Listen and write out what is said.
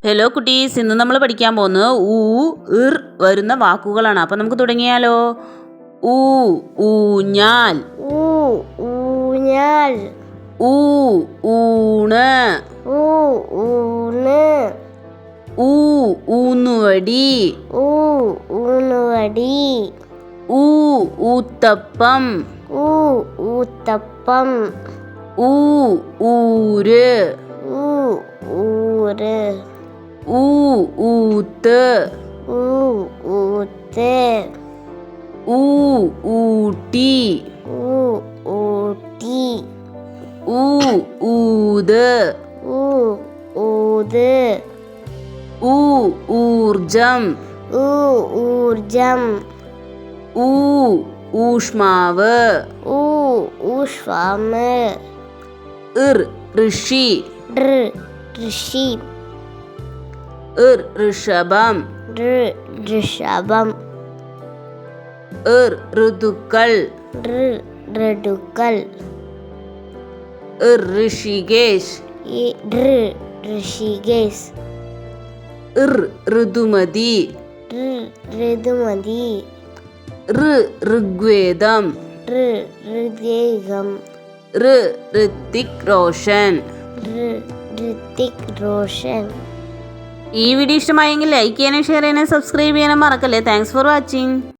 Hello കുട്ടീസ്, ഇന്ന് നമ്മൾ പഠിക്കാൻ പോകുന്നത് ഇർ വരുന്ന വാക്കുകളാണ്. അപ്പം നമുക്ക് തുടങ്ങിയാലോ. ഊഞ്ഞാൽ, ഊഞ്ഞാൽ, ഊണ്, ഊണ്, ഊന്നുവടി, ഊന്നുവടി, ഊത്തപ്പം, ഊത്തപ്പം, ഊര്, ഊര്, ഊത്ത്, ഊത്ത്, ഊട്ടി, ഊട്ടി, ഊത്, ഊത്, ഊർജം, ഊർജം, ഊഷ്മാവ്, ഊഷ്മാവ്, ഋഷി, ഋഷി, ഋഷഭം, ഋഷഭം, ഋതുക്കൾ, ഋതുക്കൾ, ഋഷികേശ്, ഋഷികേശ്, ഋതുമതി, ഋതുമതി, ഋഗ്വേദം, ഋഗ്വേദം, ഋത്തിക് റോഷൻ. ഋത്തിക് റോഷൻ. ഈ വീഡിയോ ഇഷ്ടമായെങ്കിൽ ലൈക്ക് ചെയ്യാനും ഷെയർ ചെയ്യാനും സബ്സ്ക്രൈബ് ചെയ്യാനും മറക്കല്ലേ. Thanks for watching.